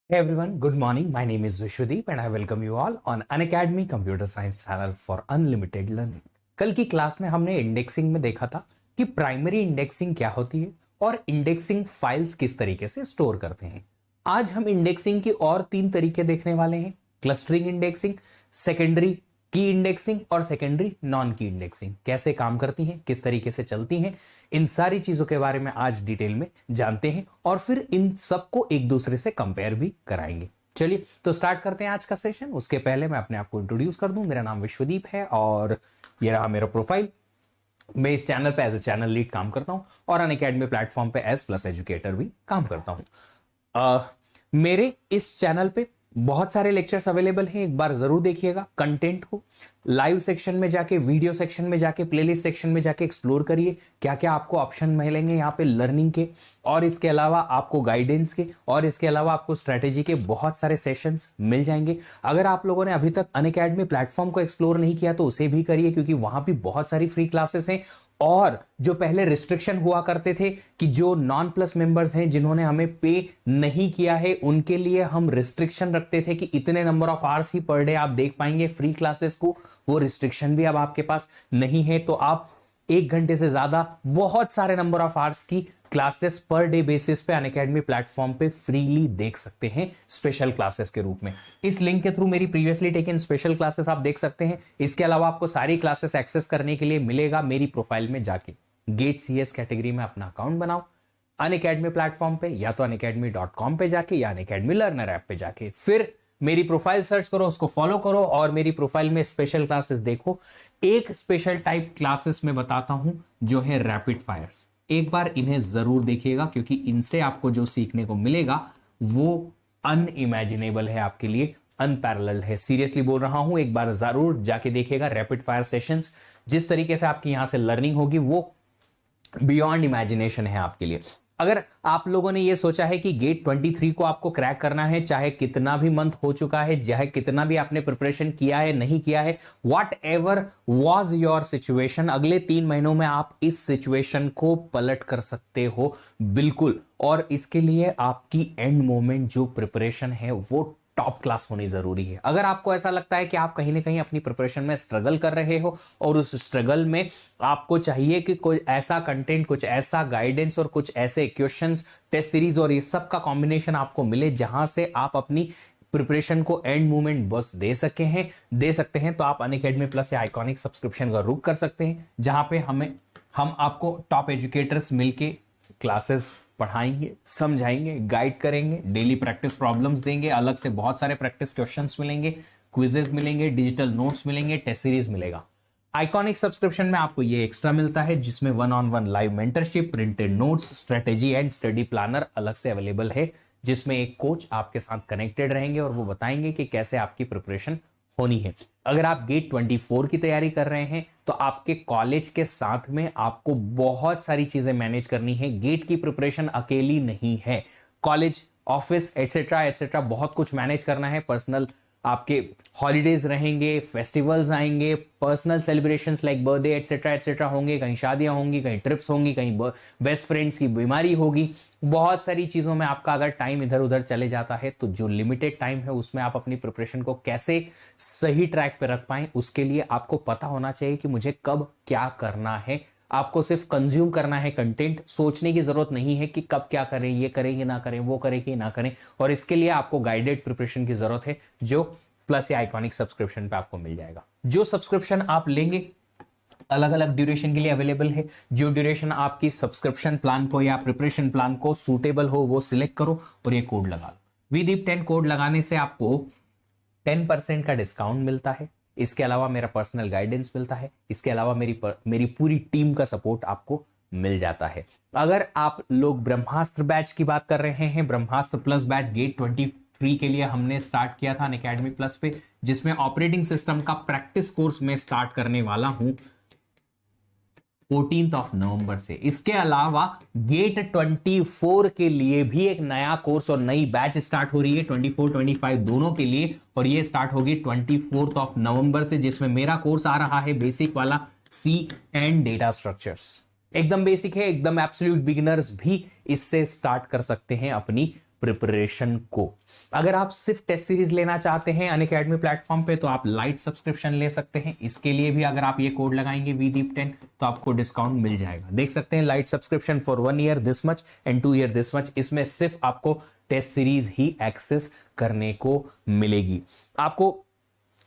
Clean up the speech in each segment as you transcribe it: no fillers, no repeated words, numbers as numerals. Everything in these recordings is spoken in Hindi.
Hey everyone, good morning. My name is Vishwadeep and I welcome you all on Unacademy Computer Science channel for unlimited learning. कल की क्लास में हमने इंडेक्सिंग में देखा था कि प्राइमरी इंडेक्सिंग क्या होती है और इंडेक्सिंग फाइल्स किस तरीके से स्टोर करते हैं। आज हम इंडेक्सिंग की और 3 तरीके देखने वाले हैं। क्लस्टरिंग इंडेक्सिंग, सेकेंडरी की इंडेक्सिंग और सेकेंडरी नॉन की इंडेक्सिंग कैसे काम करती हैं, किस तरीके से चलती हैं, इन सारी चीजों के बारे में आज डिटेल में जानते हैं और फिर इन सबको एक दूसरे से कंपेयर भी कराएंगे। चलिए तो स्टार्ट करते हैं आज का सेशन। उसके पहले मैं अपने आप को इंट्रोड्यूस कर दूं। मेरा नाम विश्वदीप है और ये रहा मेरा प्रोफाइल। मैं इस चैनल पे एज ए चैनल लीड काम करता हूं और अनअकैडमी प्लेटफॉर्म पे एज प्लस एजुकेटर भी काम करता हूं। मेरे इस चैनल पे बहुत सारे लेक्चर्स अवेलेबल हैं, एक बार जरूर देखिएगा। कंटेंट को लाइव सेक्शन में जाके, वीडियो सेक्शन में जाके, प्लेलिस्ट सेक्शन में जाके एक्सप्लोर करिए क्या क्या आपको ऑप्शन मिलेंगे यहाँ पे लर्निंग के, और इसके अलावा आपको गाइडेंस के, और इसके अलावा आपको स्ट्रेटेजी के बहुत सारे सेशंस मिल जाएंगे। अगर आप लोगों ने अभी तक अनअकैडमी प्लेटफॉर्म को एक्सप्लोर नहीं किया तो उसे भी करिए, क्योंकि वहां भी बहुत सारी फ्री क्लासेस हैं। और जो पहले रिस्ट्रिक्शन हुआ करते थे कि जो नॉन प्लस मेंबर्स हैं जिन्होंने हमें पे नहीं किया है, उनके लिए हम रिस्ट्रिक्शन रखते थे कि इतने number of hours he per day आप देख पाएंगे फ्री क्लासेस को। वो रिस्ट्रिक्शन भी अब आपके पास नहीं है, तो आप 1 घंटे से ज्यादा बहुत सारे नंबर ऑफ आवर्स की क्लासेस पर डे बेसिस पे अनअकैडमी प्लेटफॉर्म पे फ्रीली देख सकते हैं, स्पेशल क्लासेस के रूप में। इस लिंक के थ्रू मेरी प्रीवियसली टेकन स्पेशल क्लासेस आप देख सकते हैं। इसके अलावा आपको सारी क्लासेस एक्सेस करने के लिए मिलेगा मेरी प्रोफाइल में जाके। गेट सीएस कैटेगरी में अपना अकाउंट बनाओ अनअकैडमी प्लेटफॉर्म पे, या तो unacademy.com पे जाके या अनअकैडमी लर्नर ऐप पे जाके, फिर मेरी प्रोफाइल सर्च करो, उसको फॉलो करो और मेरी प्रोफाइल में स्पेशल क्लासेस देखो। एक स्पेशल टाइप क्लासेस में बताता हूं जो है रैपिड फायर्स। एक बार इन्हें जरूर देखिएगा, क्योंकि इनसे आपको जो सीखने को मिलेगा वो अनइमेजिनेबल है, आपके लिए अनपैरेलल्ड है। सीरियसली बोल रहा हूं, एक बार जरूर जाके देखिएगा रैपिड फायर सेशंस। जिस तरीके से आपकी यहां से लर्निंग होगी वो बियॉन्ड इमेजिनेशन है आपके लिए। अगर आप लोगों ने ये सोचा है कि गेट 23 को आपको क्रैक करना है, चाहे कितना भी मंथ हो चुका है, चाहे कितना भी आपने प्रिपरेशन किया है नहीं किया है, what ever was your situation, अगले 3 महीनों में आप इस सिचुएशन को पलट कर सकते हो बिल्कुल। और इसके लिए आपकी एंड मोमेंट जो प्रिपरेशन है वो टॉप क्लास होनी जरूरी है। अगर आपको ऐसा लगता है कि आप कहीं ना कहीं अपनी प्रिपरेशन में स्ट्रगल कर रहे हो और उस स्ट्रगल में आपको चाहिए कि कोई ऐसा कंटेंट, कुछ ऐसा गाइडेंस और कुछ ऐसे क्वेश्चंस, टेस्ट सीरीज और ये सब का कॉम्बिनेशन आपको मिले जहां से आप अपनी प्रिपरेशन को एंड मूवमेंट बस दे सकते हैं, तो आप अनअकैडमी प्लस या आइकॉनिक सब्सक्रिप्शन का रुख कर सकते हैं, जहां पे हम आपको टॉप एजुकेटर्स मिलके क्लासेस पढ़ाएंगे, समझाएंगे, गाइड करेंगे, डेली प्रैक्टिस प्रॉब्लम्स देंगे, अलग से बहुत सारे प्रैक्टिस क्वेश्चंस मिलेंगे, क्विजेस मिलेंगे, डिजिटल नोट्स मिलेंगे, टेस्ट सीरीज मिलेगा। आइकॉनिक सब्सक्रिप्शन में आपको ये एक्स्ट्रा मिलता है, जिसमें 1-on-1 live mentorship, printed notes, strategy and study planner अलग से अवेलेबल है, जिसमें एक कोच आपके साथ कनेक्टेड रहेंगे और वो बताएंगे कि कैसे आपकी प्रिपरेशन होनी है। अगर आप गेट 24 की तैयारी कर रहे हैं तो आपके कॉलेज के साथ में आपको बहुत सारी चीजें मैनेज करनी है। गेट की प्रिपरेशन अकेली नहीं है, कॉलेज, ऑफिस एटसेट्रा एटसेट्रा बहुत कुछ मैनेज करना है। पर्सनल आपके हॉलीडेज रहेंगे, फेस्टिवल्स आएंगे, personal celebrations like birthday etcetera etcetera होंगे, कहीं शादियां होंगी, कहीं ट्रिप्स होंगी, कहीं बेस्ट फ्रेंड्स की बीमारी होगी। बहुत सारी चीजों में आपका अगर टाइम इधर उधर चले जाता है तो जो लिमिटेड टाइम है उसमें आप अपनी प्रिपरेशन को कैसे सही ट्रैक पे रख पाएं, उसके लिए आपको पता होना चाहिए कि मुझे कब क्या करना है। आपको सिर्फ कंज्यूम करना है कंटेंट, सोचने की जरूरत नहीं है कि कब क्या करें, ये करें कि ना करें, वो करें कि ना करें। और इसके लिए आपको गाइडेड प्रिपरेशन की जरूरत है, जो प्लस या आइकॉनिक सब्सक्रिप्शन पे आपको मिल जाएगा। जो सब्सक्रिप्शन आप लेंगे अलग अलग ड्यूरेशन के लिए अवेलेबल है। जो ड्यूरेशन आपकी सब्सक्रिप्शन प्लान को या प्रिपरेशन प्लान को सूटेबल हो वो सिलेक्ट करो और ये कोड लगा लो। विदीप 10 कोड लगाने से आपको 10% का डिस्काउंट मिलता है। इसके अलावा मेरा पर्सनल गाइडेंस मिलता है। इसके अलावा मेरी पूरी टीम का सपोर्ट आपको मिल जाता है। अगर आप लोग ब्रह्मास्त्र बैच की बात कर रहे हैं, ब्रह्मास्त्र प्लस बैच गेट 23 के लिए हमने स्टार्ट किया था अनअकैडमी प्लस पे, जिसमें ऑपरेटिंग सिस्टम का प्रैक्टिस कोर्स में स्टार्ट करने वाला हूं 14 नवंबर से। इसके अलावा गेट 24 के लिए भी एक नया कोर्स और नई बैच स्टार्ट हो रही है 24-25 दोनों के लिए, और ये स्टार्ट होगी 24 नवंबर से, जिसमें मेरा कोर्स आ रहा है बेसिक वाला सी एंड डेटा स्ट्रक्चर्स। एकदम बेसिक है, एकदम एब्सोल्यूट बिगिनर्स भी इससे स्टार्ट कर सकते हैं अपनी प्रिपरेशन को। अगर आप सिर्फ टेस्ट सीरीज लेना चाहते हैं अनअकैडमी प्लेटफॉर्म पे तो आप लाइट सब्सक्रिप्शन ले सकते हैं। इसके लिए भी अगर आप ये कोड लगाएंगे VDEEP10 तो आपको डिस्काउंट मिल जाएगा। देख सकते हैं light subscription for 1 year this much and 2 year this much. इसमें सिर्फ आपको टेस्ट सीरीज ही एक्सेस करने को मिलेगी। आपको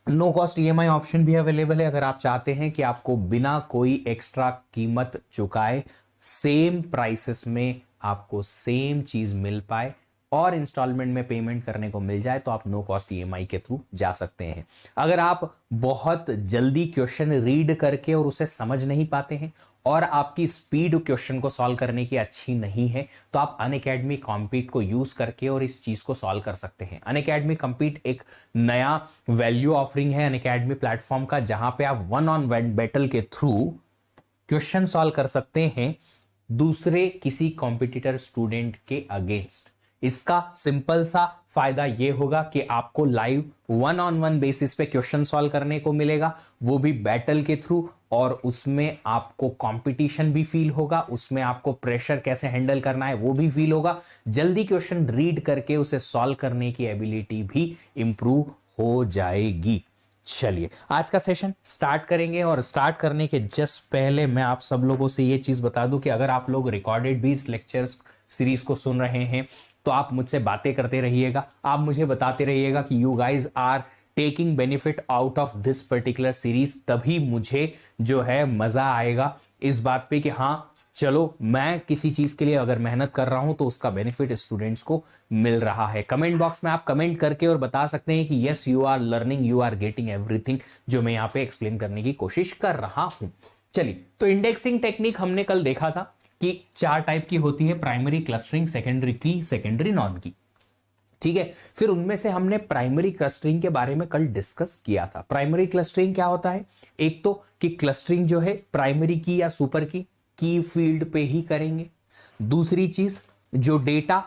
नो कॉस्ट EMI ऑप्शन भी अवेलेबल है। अगर आप चाहते हैं कि आपको बिना कोई एक्स्ट्रा कीमत चुकाए सेम प्राइसेस में आपको सेम चीज मिल पाए और इंस्टॉलमेंट में पेमेंट करने को मिल जाए तो आप नो कॉस्ट EMI के थ्रू जा सकते हैं। अगर आप बहुत जल्दी क्वेश्चन रीड करके और उसे समझ नहीं पाते हैं और आपकी स्पीड क्वेश्चन को सॉल्व करने की अच्छी नहीं है तो आप अनअकैडमी कॉम्पीट को यूज करके और इस चीज को सॉल्व कर सकते हैं। अनअकैडमी कॉम्पीट एक नया वैल्यू ऑफरिंग है अनअकैडमी प्लेटफॉर्म का, जहां पे आप 1-on-1 बैटल के थ्रू क्वेश्चन सॉल्व कर सकते हैं दूसरे किसी कॉम्पिटिटर स्टूडेंट के अगेंस्ट। इसका सिंपल सा फायदा यह होगा कि आपको लाइव 1-on-1 बेसिस पे क्वेश्चन सॉल्व करने को मिलेगा, वो भी बैटल के थ्रू, और उसमें आपको कंपटीशन भी फील होगा, उसमें आपको प्रेशर कैसे हैंडल करना है वो भी फील होगा, जल्दी क्वेश्चन रीड करके उसे सॉल्व करने की एबिलिटी भी इंप्रूव हो जाएगी। चलिए आज का सेशन स्टार्ट करेंगे और स्टार्ट करने के जस्ट पहले मैं आप सब लोगों से ये चीज बता दूं कि अगर आप लोग रिकॉर्डेड भी इस लेक्चर्स सीरीज को सुन रहे हैं तो आप मुझसे बातें करते रहिएगा, आप मुझे बताते रहिएगा कि you guys are taking benefit out of this particular series. तभी मुझे जो है मजा आएगा इस बात पे कि हाँ चलो मैं किसी चीज के लिए अगर मेहनत कर रहा हूं तो उसका बेनिफिट स्टूडेंट्स को मिल रहा है। कमेंट बॉक्स में आप कमेंट करके और बता सकते हैं कि yes you are learning, you are getting everything जो मैं यहां पे एक्सप्लेन करने की कोशिश कर रहा हूं। चलिए तो इंडेक्सिंग टेक्निक हमने कल देखा था कि 4 टाइप की होती है, प्राइमरी, क्लस्टरिंग, सेकेंडरी की, सेकेंडरी नॉन की। ठीक है, फिर उनमें से हमने प्राइमरी क्लस्टरिंग के बारे में कल डिस्कस किया था। प्राइमरी क्लस्टरिंग क्या होता है? एक तो कि क्लस्टरिंग जो है प्राइमरी की या सुपर की फील्ड पे ही करेंगे। दूसरी चीज, जो डेटा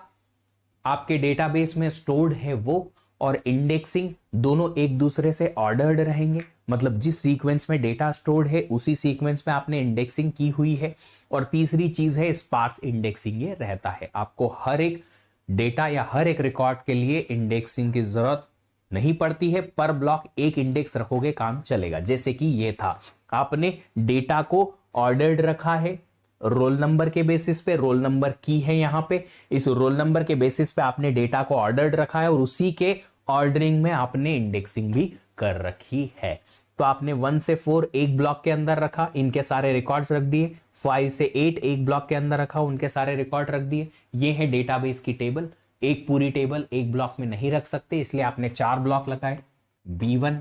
आपके डेटाबेस में स्टोर्ड है वो और इंडेक्सिंग दोनों एक दूसरे से ऑर्डर्ड रहेंगे, मतलब जिस सीक्वेंस में डेटा स्टोर्ड है उसी सीक्वेंस में आपने इंडेक्सिंग की हुई है। और तीसरी चीज है स्पार्स इंडेक्सिंग, ये रहता है आपको हर एक डेटा या हर एक रिकॉर्ड के लिए इंडेक्सिंग की जरूरत नहीं पड़ती है, पर ब्लॉक एक इंडेक्स रखोगे काम चलेगा। जैसे कि ये था, आपने डेटा को ऑर्डर्ड रखा है रोल नंबर के बेसिस पे, रोल नंबर की है यहां पे, इस रोल नंबर के बेसिस पे आपने डेटा को ऑर्डर्ड रखा है और उसी के ऑर्डरिंग में आपने इंडेक्सिंग भी कर रखी है। तो आपने 1 से 4 एक ब्लॉक के अंदर रखा, इनके सारे रिकॉर्ड्स रख दिए, 5 से 8 एक ब्लॉक के अंदर रखा, उनके सारे रिकॉर्ड रख दिए। ये है डेटाबेस की टेबल। एक पूरी टेबल एक ब्लॉक में नहीं रख सकते, इसलिए आपने 4 ब्लॉक लगाए, B1,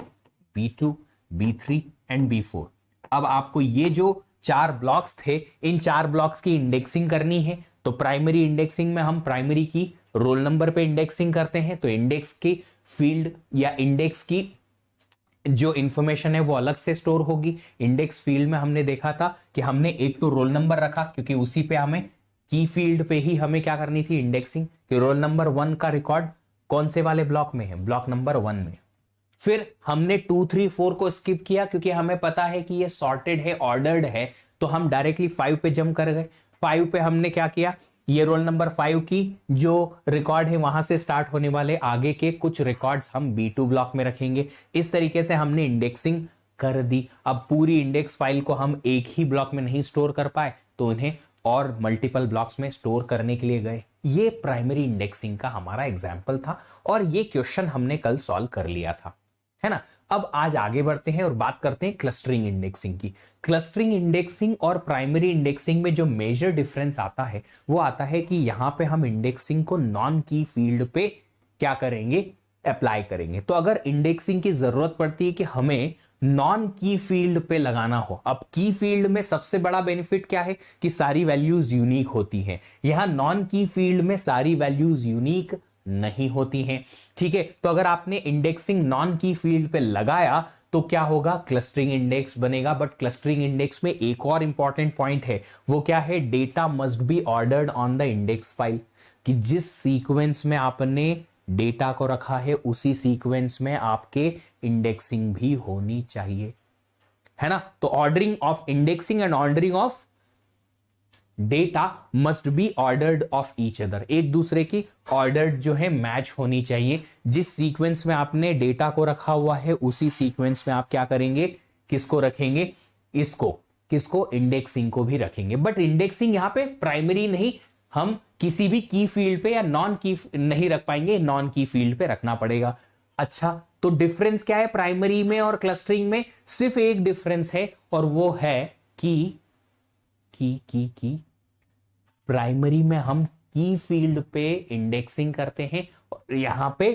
B2, B3 and B4। अब आपको ये जो 4 ब्लॉक्स थे, इन 4 ब्लॉक्स की इंडेक्सिंग करनी है। तो प्राइमरी इंडेक्सिंग में हम प्राइमरी की रोल नंबर पे इंडेक्सिंग करते हैं, तो इंडेक्स की फील्ड या इंडेक्स की जो इंफॉर्मेशन है वो अलग से स्टोर होगी। इंडेक्स फील्ड में हमने देखा था कि हमने एक तो रोल नंबर रखा, क्योंकि उसी पे हमें की फील्ड पे ही हमें क्या करनी थी इंडेक्सिंग, कि रोल नंबर 1 का रिकॉर्ड कौन से वाले ब्लॉक में है, ब्लॉक नंबर 1 में। फिर हमने 2, 3, 4 को स्किप किया क्योंकि हमें पता है कि ये सॉर्टेड है, ऑर्डर्ड है, तो हम डायरेक्टली 5 पे जंप कर गए। 5 पे हमने क्या किया, ये रोल नंबर 5 की जो रिकॉर्ड है वहां से स्टार्ट होने वाले आगे के कुछ रिकॉर्ड्स हम B2 ब्लॉक में रखेंगे। इस तरीके से हमने इंडेक्सिंग कर दी। अब पूरी इंडेक्स फाइल को हम एक ही ब्लॉक में नहीं स्टोर कर पाए तो उन्हें और मल्टीपल ब्लॉक्स में स्टोर करने के लिए गए। ये प्राइमरी इंडेक्सिंग का हमारा एग्जाम्पल था और ये क्वेश्चन हमने कल सॉल्व कर लिया था, है ना। अब आज आगे बढ़ते हैं और बात करते हैं क्लस्टरिंग इंडेक्सिंग की। क्लस्टरिंग इंडेक्सिंग और प्राइमरी इंडेक्सिंग में जो मेजर डिफरेंस आता है वो आता है कि यहां पे हम इंडेक्सिंग को नॉन की फील्ड पे क्या करेंगे, अप्लाई करेंगे। तो अगर इंडेक्सिंग की जरूरत पड़ती है कि हमें नॉन की फील्ड पे लगाना हो, अब की फील्ड में सबसे बड़ा बेनिफिट क्या है कि सारी वैल्यूज यूनिक होती हैं। यहां नॉन की फील्ड में सारी वैल्यूज यूनिक नहीं होती हैं, ठीक है। तो अगर आपने इंडेक्सिंग नॉन की फील्ड पे लगाया तो क्या होगा, क्लस्टरिंग इंडेक्स बनेगा। बट क्लस्टरिंग इंडेक्स में एक और इंपॉर्टेंट पॉइंट है, वो क्या है, data must be ordered on the index file, कि जिस सीक्वेंस में आपने डेटा को रखा है उसी सीक्वेंस में आपके इंडेक्सिंग भी होनी चाहिए, है ना। तो ordering of indexing and ordering of data must be ordered of each other, एक दूसरे की ऑर्डर्ड जो है मैच होनी चाहिए। जिस सीक्वेंस में आपने डेटा को रखा हुआ है उसी सीक्वेंस में आप क्या करेंगे, किसको रखेंगे, इसको, किसको, इंडेक्सिंग को भी रखेंगे। बट इंडेक्सिंग यहां पे प्राइमरी नहीं, हम किसी भी की फील्ड पे या नॉन की नहीं रख पाएंगे, नॉन की फील्ड पे रखना पड़ेगा। अच्छा, तो डिफरेंस क्या है प्राइमरी में और क्लस्टरिंग में? सिर्फ एक डिफरेंस है और वो है कि की प्राइमरी में हम की फील्ड पे इंडेक्सिंग करते हैं और यहां पे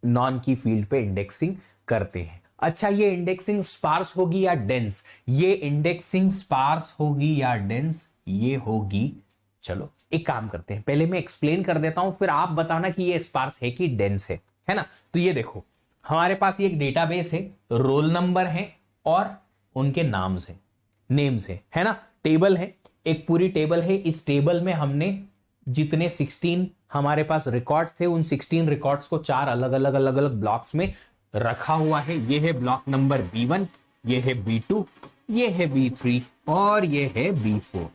नॉन की फील्ड पे इंडेक्सिंग करते हैं। अच्छा, ये इंडेक्सिंग स्पार्स होगी या डेंस? ये इंडेक्सिंग स्पार्स होगी या डेंस? ये होगी, चलो एक काम करते हैं, पहले मैं एक्सप्लेन कर देता हूं, फिर आप बताना कि ये स्पार्स है कि डेंस है ना। तो ये देखो, हमारे पास ये एक डेटाबेस है, रोल नंबर है और उनके नाम्स है, नेम्स है ना, टेबल है, एक पूरी टेबल है। इस टेबल में हमने जितने 16 हमारे पास रिकॉर्ड्स थे, उन 16 रिकॉर्ड्स को 4 अलग अलग ब्लॉक्स में रखा हुआ है। ये है ब्लॉक नंबर B1, ये है B2, ये है B3 और ये है B4।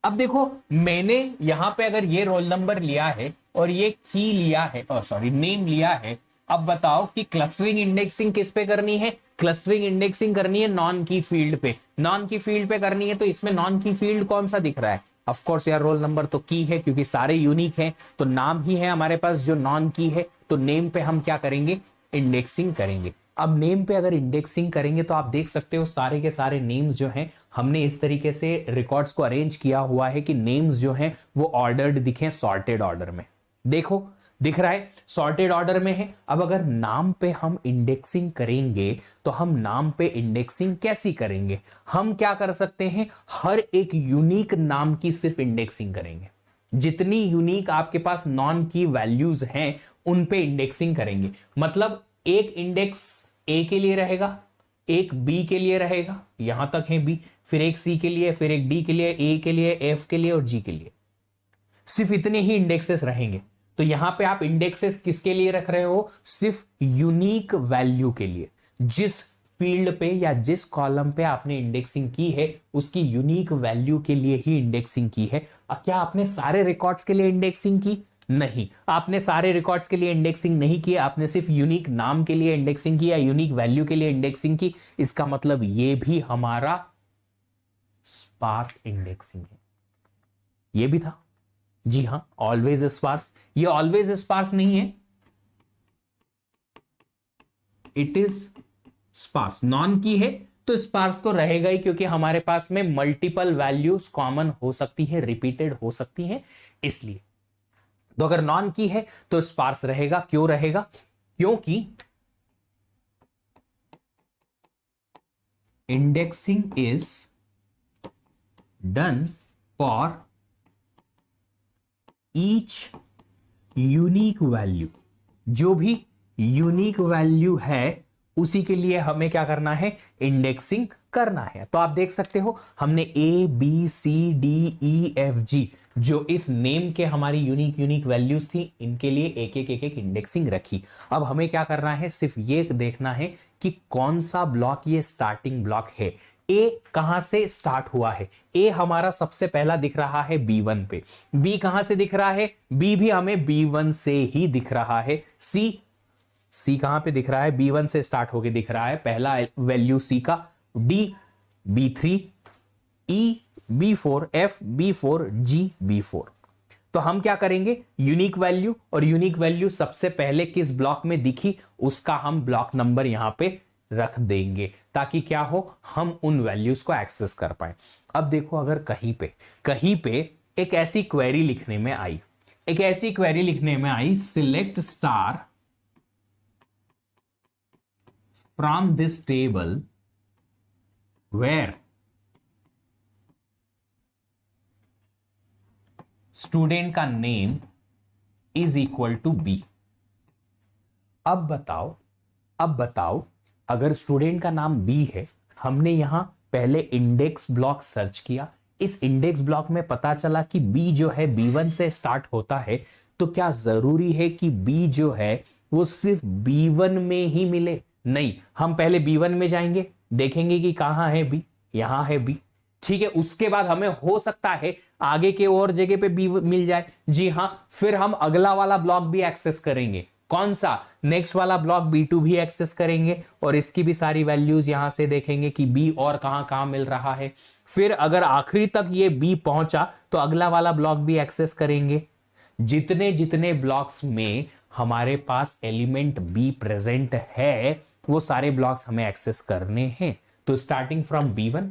अब देखो, मैंने यहां पे अगर ये रोल नंबर लिया है और ये की लिया है, सॉरी नेम लिया है, अब बताओ कि क्लस्टरिंग इंडेक्सिंग किस पे करनी है? क्लस्टरिंग इंडेक्सिंग करनी है नॉन की फील्ड पे। नॉन की फील्ड पे करनी है तो इसमें नॉन की फील्ड कौन सा दिख रहा है? ऑफ कोर्स यार, रोल नंबर तो की है क्योंकि सारे यूनिक हैं, तो नाम ही है हमारे पास जो नॉन की है, तो नेम पे हम क्या करेंगे, इंडेक्सिंग करेंगे। अब नेम पे अगर इंडेक्सिंग करेंगे तो आप देख सकते हो सारे के सारे नेम्स जो हैं, हमने इस तरीके से रिकॉर्ड्स को अरेंज किया हुआ है कि नेम्स जो हैं वो ऑर्डर्ड दिखे, सॉर्टेड ऑर्डर में। देखो दिख रहा है सॉर्टेड ऑर्डर में है। अब अगर नाम पे हम इंडेक्सिंग करेंगे तो हम नाम पे इंडेक्सिंग कैसी करेंगे? हम क्या कर सकते हैं, हर एक यूनिक नाम की सिर्फ इंडेक्सिंग करेंगे। जितनी यूनिक आपके पास नॉन की वैल्यूज हैं उन पे इंडेक्सिंग करेंगे। मतलब एक इंडेक्स ए के लिए रहेगा, एक बी के लिए रहेगा, यहां तक है बी, फिर एक सी के लिए, फिर एक डी के लिए, ए के लिए, एफ के लिए और जी के लिए। सिर्फ इतने ही इंडेक्सेस रहेंगे। तो यहां पे आप इंडेक्सेस किसके लिए रख रहे हो? सिर्फ यूनिक वैल्यू के लिए। जिस फील्ड पे या जिस कॉलम पे आपने इंडेक्सिंग की है उसकी यूनिक वैल्यू के लिए ही इंडेक्सिंग की है। क्या आपने सारे रिकॉर्ड्स के लिए इंडेक्सिंग की? नहीं, आपने सारे रिकॉर्ड्स के लिए इंडेक्सिंग नहीं की, आपने सिर्फ यूनिक नाम के लिए इंडेक्सिंग की या यूनिक वैल्यू के लिए इंडेक्सिंग की। इसका मतलब ये भी हमारा स्पार्स इंडेक्सिंग है। ये भी था, जी हां, ऑलवेज स्पार्स। ये ऑलवेज स्पार्स नहीं है, इट इज स्पार्स। नॉन की है तो स्पार्स तो रहेगा ही, क्योंकि हमारे पास में मल्टीपल वैल्यूज कॉमन हो सकती है, रिपीटेड हो सकती है, इसलिए। तो अगर नॉन की है तो स्पार्स रहेगा। क्यों रहेगा? क्योंकि indexing is done for each unique value. जो भी यूनिक वैल्यू है उसी के लिए हमें क्या करना है, इंडेक्सिंग करना है। तो आप देख सकते हो हमने A B C D E F G, जो इस नेम के हमारी यूनिक वैल्यूज थी, इनके लिए एक एक इंडेक्सिंग रखी। अब हमें क्या करना है, सिर्फ ये देखना है कि कौन सा ब्लॉक ये स्टार्टिंग ब्लॉक है। ए कहां से स्टार्ट हुआ है? ए हमारा सबसे पहला दिख रहा है B1 पे। बी कहां से दिख रहा है? बी भी हमें B1 से ही दिख रहा है। सी कहां पे दिख रहा है? B1 से स्टार्ट होके दिख रहा है, पहला वैल्यू सी का। डी B3, ई B4, एफ B4, जी B4। तो हम क्या करेंगे, यूनिक वैल्यू, और यूनिक वैल्यू सबसे पहले किस ब्लॉक में दिखी उसका हम ब्लॉक नंबर यहां पे रख देंगे, ताकि क्या हो, हम उन वैल्यूज को एक्सेस कर पाए। अब देखो, अगर कहीं पे एक ऐसी क्वेरी लिखने में आई, select star from this table where student का name is equal to B. अब बताओ अगर स्टूडेंट का नाम बी है, हमने यहां पहले इंडेक्स ब्लॉक सर्च किया, इस इंडेक्स ब्लॉक में पता चला कि बी जो है B1 से स्टार्ट होता है, तो क्या जरूरी है कि बी जो है वो सिर्फ B1 में ही मिले? नहीं, हम पहले B1 में जाएंगे, देखेंगे कि कहां है बी, यहां है बी, ठीक है, उसके बाद हमें हो सकता है आगे के और जगह पे बी मिल जाए। जी हां, फिर हम अगला वाला ब्लॉक भी एक्सेस करेंगे। कौन सा? नेक्स्ट वाला ब्लॉक B2 भी एक्सेस करेंगे और इसकी भी सारी वैल्यूज यहां से देखेंगे कि बी और कहां कहां मिल रहा है। फिर अगर आखिरी तक ये बी पहुंचा तो अगला वाला ब्लॉक भी एक्सेस करेंगे। जितने जितने ब्लॉक्स में हमारे पास एलिमेंट बी प्रेजेंट है वो सारे ब्लॉक्स हमें एक्सेस करने हैं। तो स्टार्टिंग फ्रॉम B1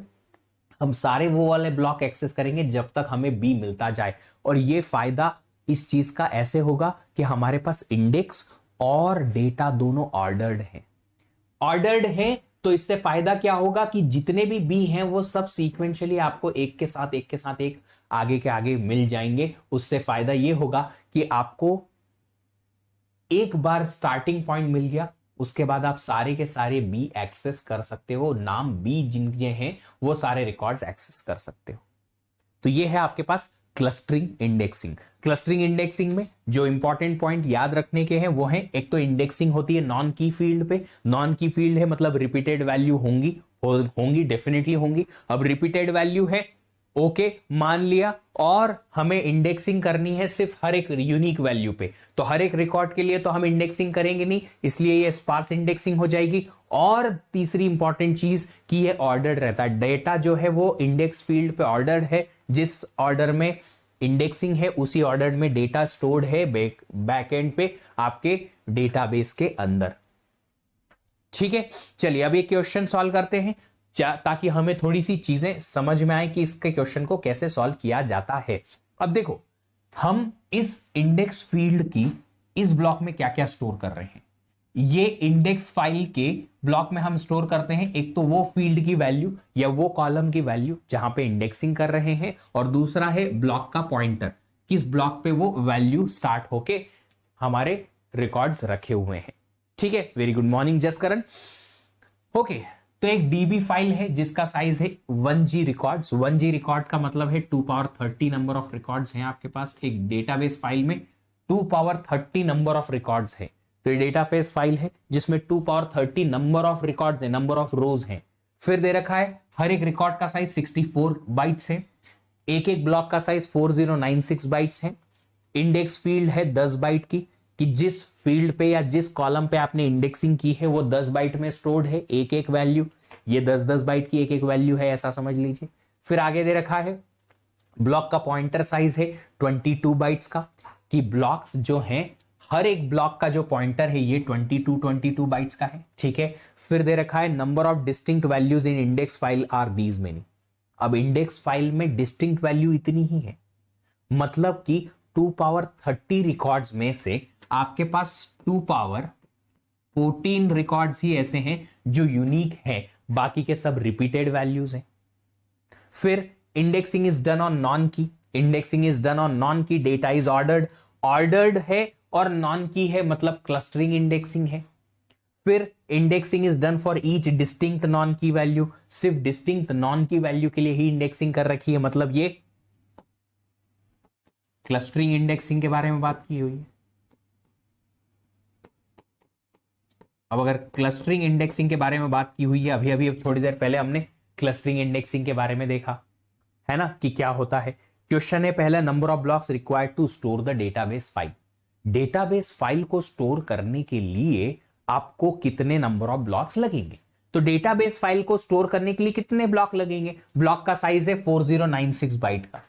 हम सारे वो वाले ब्लॉक एक्सेस करेंगे जब तक हमें बी मिलता जाए। और ये फायदा इस चीज का ऐसे होगा कि हमारे पास इंडेक्स और डेटा दोनों ऑर्डर्ड हैं। ऑर्डर्ड है तो इससे फायदा क्या होगा कि जितने भी बी हैं वो सब सीक्वेंशियली आपको एक के साथ एक आगे के आगे मिल जाएंगे। उससे फायदा ये होगा कि आपको एक बार स्टार्टिंग पॉइंट मिल गया, उसके बाद आप सारे के सारे बी एक्सेस कर सकते हो। नाम बी जिनके हैं वो सारे रिकॉर्ड्स एक्सेस कर सकते हो। तो ये है आपके पास क्लस्टरिंग इंडेक्सिंग। क्लस्टरिंग इंडेक्सिंग में जो इंपॉर्टेंट पॉइंट याद रखने के हैं वो है, एक तो इंडेक्सिंग होती है नॉन की फील्ड पे। नॉन की फील्ड है मतलब रिपीटेड वैल्यू होंगी डेफिनेटली होंगी। अब रिपीटेड वैल्यू है, ओके मान लिया, और हमें इंडेक्सिंग करनी है सिर्फ हर एक यूनिक वैल्यू पे। तो हर एक रिकॉर्ड के लिए तो हम इंडेक्सिंग करेंगे नहीं, इसलिए ये स्पार्स इंडेक्सिंग हो जाएगी। और तीसरी इंपॉर्टेंट चीज कि ये ऑर्डर्ड रहता है। डेटा जो है वो इंडेक्स फील्ड पे ऑर्डर्ड है, जिस ऑर्डर में इंडेक्सिंग है उसी ऑर्डर में डेटा स्टोर्ड है बैक एंड पे आपके डेटाबेस के अंदर। ठीक है, चलिए अब ये क्वेश्चन सॉल्व करते हैं ताकि हमें थोड़ी सी चीजें समझ में आए कि इसके क्वेश्चन को कैसे सॉल्व किया जाता है। अब देखो, हम इस इंडेक्स फील्ड की इस ब्लॉक में क्या क्या स्टोर कर रहे हैं। ये इंडेक्स फाइल के ब्लॉक में हम स्टोर करते हैं एक तो वो फील्ड की वैल्यू या वो कॉलम की वैल्यू जहां पे इंडेक्सिंग कर रहे हैं, और दूसरा है ब्लॉक का पॉइंटर, किस ब्लॉक पे वो वैल्यू स्टार्ट होके हमारे रिकॉर्ड्स रखे हुए हैं। ठीक है, very good morning Jaskaran. Okay, तो एक डीबी फाइल है जिसका साइज है 1G रिकॉर्ड्स। 1G रिकॉर्ड का मतलब है 2 पावर 30 नंबर ऑफ रिकॉर्ड्स हैं आपके पास। एक डेटाबेस फाइल में 2 पावर 30 नंबर ऑफ रिकॉर्ड्स है। तो ये डेटाबेस फाइल है जिसमें 2 पावर 30 नंबर ऑफ रिकॉर्ड्स है, नंबर ऑफ रोज हैं। फिर दे रखा है हर एक रिकॉर्ड का साइज 64 बाइट्स है। एक एक ब्लॉक का साइज 4096 बाइट्स है। इंडेक्स फील्ड है 10 बाइट की, कि जिस फील्ड पे या जिस कॉलम पे आपने इंडेक्सिंग की है वो 10 बाइट में स्टोर्ड है, एक एक वैल्यू। ये 10-10 बाइट की एक एक वैल्यू है, ऐसा समझ लीजिए। फिर आगे दे रखा है ब्लॉक का पॉइंटर साइज है 22 बाइट्स का, कि ब्लॉक्स जो हैं हर एक ब्लॉक का जो पॉइंटर है ये 22 बाइट्स का है। ठीक है, फिर दे रखा है number of distinct values in index file are these many. अब इंडेक्स फाइल में डिस्टिंक्ट वैल्यू इतनी ही है, मतलब कि 2 पावर 30 रिकॉर्ड्स में से आपके पास 2 पावर 14 रिकॉर्ड्स ही ऐसे हैं जो यूनिक हैं, बाकी के सब रिपीटेड वैल्यूज हैं। फिर indexing is done on non key. Indexing is done on non key, data is ordered है और नॉन की है मतलब क्लस्टरिंग इंडेक्सिंग है। फिर indexing is done for each distinct non की वैल्यू, सिर्फ डिस्टिंक्ट नॉन की वैल्यू के लिए ही इंडेक्सिंग कर रखी है, मतलब ये क्लस्टरिंग इंडेक्सिंग के बारे में बात की हुई है। अब अगर क्लस्टरिंग इंडेक्सिंग के बारे में बात की हुई है, अभी अभी थोड़ी देर पहले हमने क्लस्टरिंग इंडेक्सिंग के बारे में देखा है ना कि क्या होता है। क्वेश्चन है पहला, number of blocks required to store the database file. Database file को स्टोर करने के लिए आपको कितने नंबर ऑफ ब्लॉक्स लगेंगे। तो डेटाबेस फाइल को स्टोर करने के लिए कितने ब्लॉक लगेंगे। ब्लॉक का साइज है 4096 बाइट का।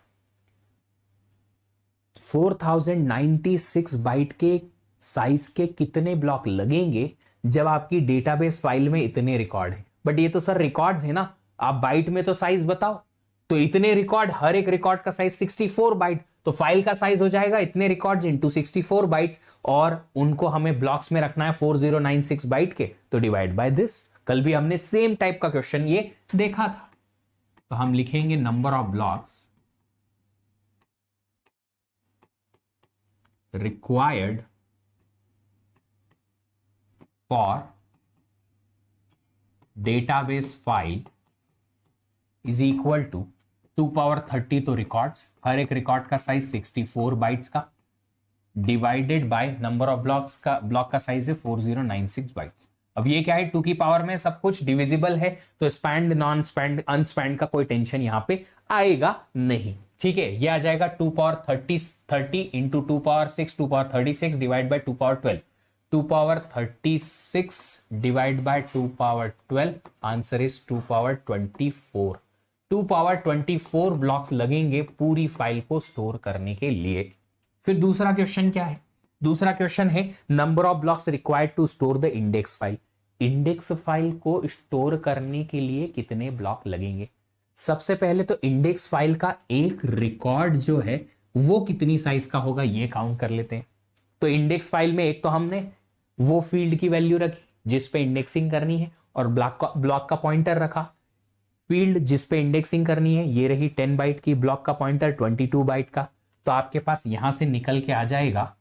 4096 बाइट के साइज के कितने ब्लॉक लगेंगे जब आपकी डेटाबेस फाइल में इतने रिकॉर्ड है। बट ये तो सर रिकॉर्ड्स है ना, आप बाइट में तो साइज बताओ। तो इतने रिकॉर्ड, हर एक रिकॉर्ड का साइज 64 बाइट, तो फाइल का साइज हो जाएगा इतने रिकॉर्ड्स इनटू 64 बाइट्स, और उनको हमें ब्लॉक्स में रखना है 4096 बाइट के, तो डिवाइड बाय दिस। कल भी हमने सेम टाइप का क्वेश्चन ये देखा था। तो हम लिखेंगे number of blocks required for database file is equal to 2 power 30 तो रिकॉर्ड्स, हर एक रिकॉर्ड का साइज 64 बाइट्स का, divided by number of blocks का, ब्लॉक का साइज है 4096 बाइट्स। अब ये क्या है, 2 की पावर में सब कुछ डिविजिबल है, तो स्पैंड नॉन स्पैंड अनस्पैंड का कोई टेंशन यहां पे आएगा नहीं। ठीक है, ये आ जाएगा 2 power 30 into 2 power 6 2 power 36 divide by 2 power 12, 2 power 36 divide by 2 power 12, answer is 2 power 24। 2 power 24 blocks लगेंगे पूरी फाइल को स्टोर करने के लिए। फिर दूसरा क्वेश्चन क्या है, दूसरा क्वेश्चन है number of blocks required to store the index file. Index file को स्टोर करने के लिए कितने ब्लॉक लगेंगे। सबसे पहले तो इंडेक्स फाइल का एक रिकॉर्ड जो है वो कितनी साइज का होगा ये काउंट कर लेते हैं। तो इंडेक्स फाइल में एक तो हमने वो फील्ड की वैल्यू रखी जिस पे इंडेक्सिंग करनी है, और ब्लॉक का पॉइंटर रखा। फील्ड जिस पे इंडेक्सिंग करनी है ये रही 10 बाइट की, ब्लॉक का पॉइंटर 22 बाइट का। तो आपके पास यहां से निकल के आ जाएगा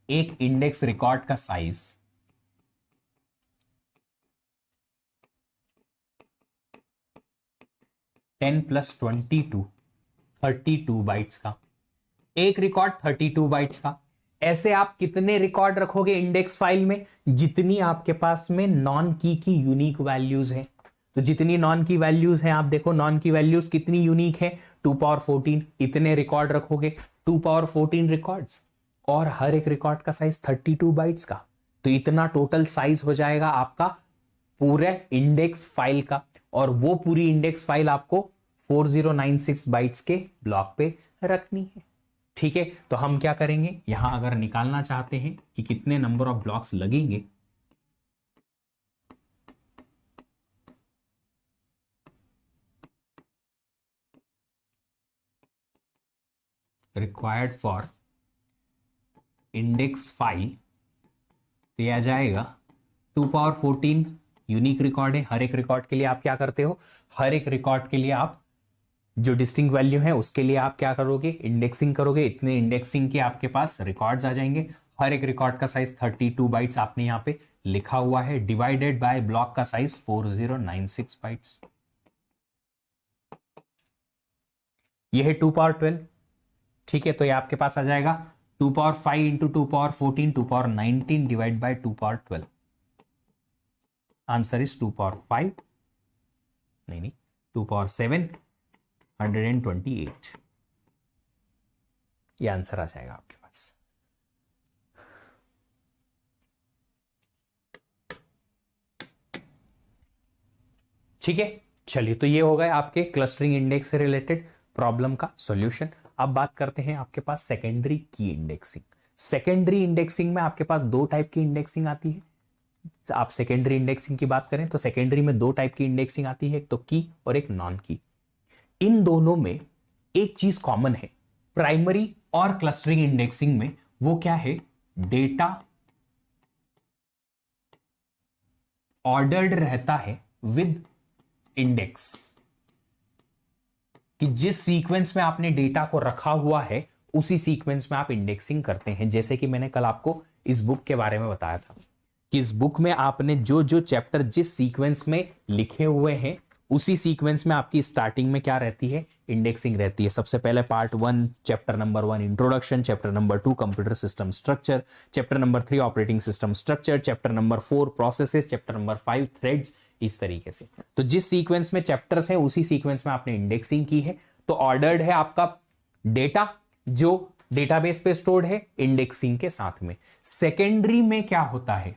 एक इंडेक्स रिकॉर्ड का साइज 10 प्लस 22 32 बाइट्स का, एक रिकॉर्ड 32 बाइट्स का। ऐसे आप कितने रिकॉर्ड रखोगे इंडेक्स फाइल में, जितनी आपके पास में नॉन की यूनिक वैल्यूज हैं। तो जितनी नॉन की वैल्यूज हैं, आप देखो नॉन की वैल्यूज कितनी यूनिक है, 2 पावर 14, इतने रिकॉर्ड रखोगे, 2 पावर 14 रिकॉर्ड्स, और हर एक रिकॉर्ड का साइज 32 बाइट्स का। तो इतना टोटल साइज हो जाएगा आपका पूरे इंडेक्स फाइल का, और वो पूरी इंडेक्स फाइल आपको 4096 बाइट्स के ब्लॉक पे रखनी है। ठीक है, तो हम क्या करेंगे, यहां अगर निकालना चाहते हैं कि कितने नंबर ऑफ ब्लॉक्स लगेंगे, रिक्वायर्ड फॉर इंडेक्स फाइल, तो यह आ जाएगा 2 पावर 14 यूनिक रिकॉर्ड है। हर एक रिकॉर्ड के लिए आप क्या करते हो, हर एक रिकॉर्ड के लिए आप जो डिस्टिंक्ट वैल्यू है उसके लिए आप क्या करोगे, इंडेक्सिंग करोगे। इतने इंडेक्सिंग के आपके पास रिकॉर्ड्स आ जाएंगे। हर एक रिकॉर्ड का साइज 32 बाइट्स आपने यहां पे लिखा हुआ है, डिवाइडेड बाय ब्लॉक का साइज 4096 बाइट्स। यह है 2 पावर 12। ठीक है, तो ये आपके पास आ जाएगा 2 power 5 into 2 power 14 2 power 19 divide by 2 power 12, answer is 2 power 5 नहीं 2 पावर 7 128, ये आंसर आ जाएगा आपके पास। ठीक है, चलिए, तो ये हो गए आपके क्लस्टरिंग इंडेक्स से रिलेटेड प्रॉब्लम का सॉल्यूशन। अब बात करते हैं आपके पास सेकेंडरी की इंडेक्सिंग। सेकेंडरी इंडेक्सिंग में आपके पास दो टाइप की इंडेक्सिंग आती है। आप सेकेंडरी इंडेक्सिंग की बात करें तो सेकेंडरी में दो टाइप की इंडेक्सिंग आती है, एक तो की और एक नॉन की। इन दोनों में एक चीज कॉमन है प्राइमरी और क्लस्टरिंग इंडेक्सिंग में, वो क्या है, डेटा ऑर्डर्ड रहता है विद इंडेक्स, कि जिस सीक्वेंस में आपने डेटा को रखा हुआ है उसी सीक्वेंस में आप इंडेक्सिंग करते हैं। जैसे कि मैंने कल आपको इस बुक के बारे में बताया था कि इस बुक में आपने जो जो चैप्टर जिस सीक्वेंस में लिखे हुए हैं उसी सीक्वेंस में आपकी स्टार्टिंग में क्या रहती है, इंडेक्सिंग रहती है। सबसे पहले part 1 chapter number 1 introduction, chapter number 2 computer system structure, chapter number 3 operating system structure, chapter number 4 processes, chapter number 5 threads, इस तरीके से। तो जिस सीक्वेंस में चैप्टर्स हैं उसी सीक्वेंस में आपने इंडेक्सिंग की है। तो ऑर्डर्ड है आपका डेटा जो डेटाबेस पे स्टोर्ड है इंडेक्सिंग के साथ में। सेकेंडरी में क्या होता है,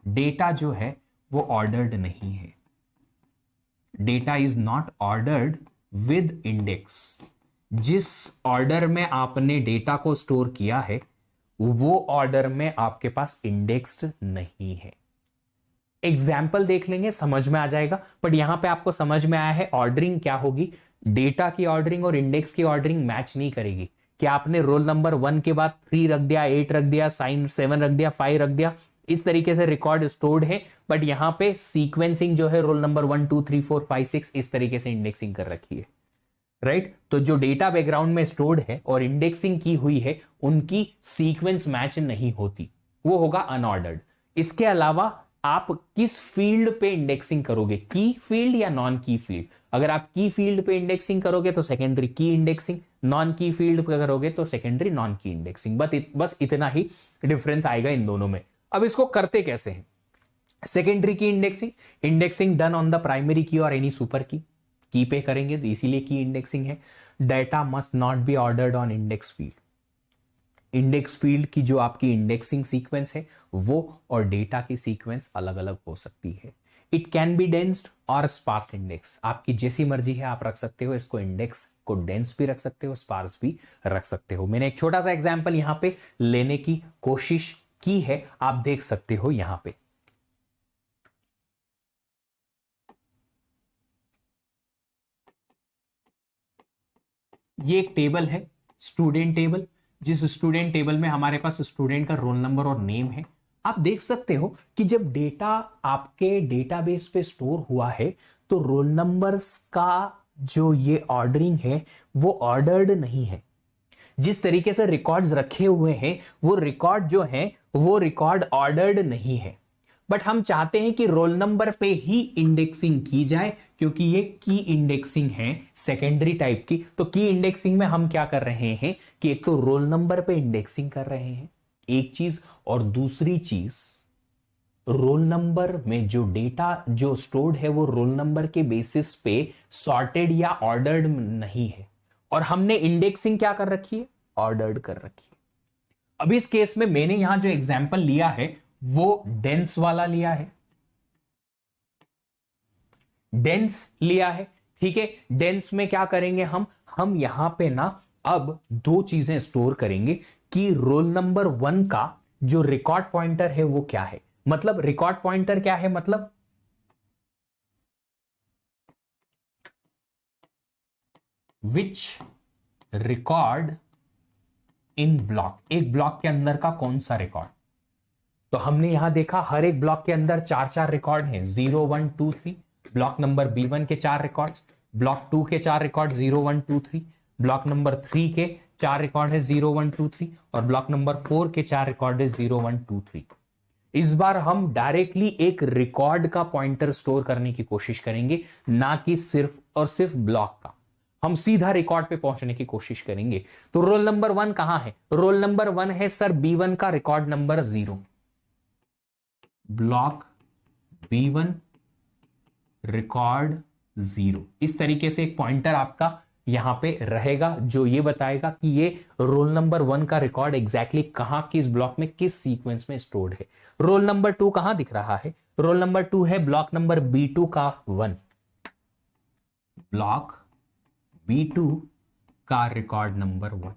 डेटा जो है वो ऑर्डर्ड नहीं है, data is not ordered with index. जिस ऑर्डर में आपने डेटा को स्टोर किया है वो ऑर्डर में आपके पास इंडेक्स्ड नहीं है। एग्जाम्पल देख लेंगे, समझ में आ जाएगा। बट यहां पे आपको समझ में आया है ऑर्डरिंग क्या होगी। डेटा की ऑर्डरिंग और इंडेक्स की ऑर्डरिंग मैच नहीं करेगी। कि आपने रोल नंबर 1 के बाद 3 रख दिया, 8 रख दिया, साइन 7 रख दिया, 5 रख दिया, इस तरीके से रिकॉर्ड स्टोर्ड है। बट यहां पे सीक्वेंसिंग जो है रोल नंबर 1 2 3 4 5 6 इस तरीके से इंडेक्सिंग कर रखी है, राइट। तो जो डेटा बैकग्राउंड में स्टोर्ड है और इंडेक्सिंग की हुई है उनकी सीक्वेंस मैच नहीं होती, वो होगा अनऑर्डर्ड। इसके अलावा आप किस फील्ड पे इंडेक्सिंग करोगे, की फील्ड या नॉन की फील्ड। अगर आप की फील्ड पे इंडेक्सिंग करोगे तो सेकेंडरी की इंडेक्सिंग, नॉन की फील्ड पे करोगे तो सेकेंडरी नॉन की इंडेक्सिंग। बस इतना ही डिफरेंस आएगा इन दोनों में। अब इसको करते कैसे हैं? सेकेंडरी की indexing, indexing done on the primary की और एनी सुपर की पे करेंगे, तो इसीलिए की इंडेक्सिंग है। Data must not be ordered on index field. Index field की जो आपकी इंडेक्सिंग सीक्वेंस है वो और डेटा की सीक्वेंस अलग अलग हो सकती है। इट कैन बी डेंस्ड और स्पार्स इंडेक्स, आपकी जैसी मर्जी है आप रख सकते हो इसको, इंडेक्स को डेंस भी रख सकते हो, स्पार्स भी रख सकते हो। मैंने एक छोटा सा एग्जांपल यहां पे लेने की कोशिश की है, आप देख सकते हो यहां पे। ये एक टेबल है, स्टूडेंट टेबल, जिस स्टूडेंट टेबल में हमारे पास स्टूडेंट का रोल नंबर और नेम है। आप देख सकते हो कि जब डेटा आपके डेटाबेस पे स्टोर हुआ है तो रोल नंबर्स का जो ये ऑर्डरिंग है वो ऑर्डर्ड नहीं है। जिस तरीके से रिकॉर्ड्स रखे हुए हैं वो रिकॉर्ड जो है वो रिकॉर्ड ऑर्डर्ड नहीं है, बट हम चाहते हैं कि रोल नंबर पे ही इंडेक्सिंग की जाए, क्योंकि ये की इंडेक्सिंग है सेकेंडरी टाइप की। तो की इंडेक्सिंग में हम क्या कर रहे हैं कि एक तो रोल नंबर पे इंडेक्सिंग कर रहे हैं एक चीज, और दूसरी चीज रोल नंबर में जो डेटा जो स्टोर्ड है वो रोल नंबर के बेसिस पे सॉर्टेड या ऑर्डर्ड नहीं है, और हमने इंडेक्सिंग क्या कर रखी है, ऑर्डर्ड कर रखी है। अब इस केस में मैंने यहां जो एग्जांपल लिया है वो डेंस वाला लिया है, डेंस लिया है, ठीक है। डेंस में क्या करेंगे हम यहां पे ना अब दो चीजें स्टोर करेंगे कि रोल नंबर 1 का जो रिकॉर्ड पॉइंटर है वो क्या है। मतलब रिकॉर्ड पॉइंटर क्या है, मतलब विच रिकॉर्ड इन ब्लॉक, एक ब्लॉक के अंदर का कौन सा रिकॉर्ड। तो हमने यहां देखा हर एक ब्लॉक के अंदर चार चार रिकॉर्ड हैं, 0 1 2 3। ब्लॉक नंबर B1 के चार रिकॉर्ड्स, ब्लॉक 2 के चार रिकॉर्ड 0 1 2 3, ब्लॉक नंबर 3 के चार रिकॉर्ड है 0 1 2 3, और ब्लॉक नंबर 4 के चार रिकॉर्ड है 0 1 2 3। इस बार हम डायरेक्टली एक रिकॉर्ड का पॉइंटर स्टोर करने की कोशिश करेंगे, ना कि सिर्फ और सिर्फ ब्लॉक का। हम सीधा रिकॉर्ड पे पहुंचने की कोशिश करेंगे। तो रोल नंबर 1 कहां है, रोल नंबर 1 है सर B1 का record number 0, block B1 record 0। इस तरीके से एक पॉइंटर आपका यहां पे रहेगा जो ये बताएगा कि ये रोल नंबर 1 का रिकॉर्ड एग्जैक्टली कहां, किस ब्लॉक में, किस सीक्वेंस में स्टोर्ड है। रोल नंबर 2 कहां दिख रहा है, रोल नंबर 2 है ब्लॉक नंबर B2 का 1, ब्लॉक B2 का record number 1।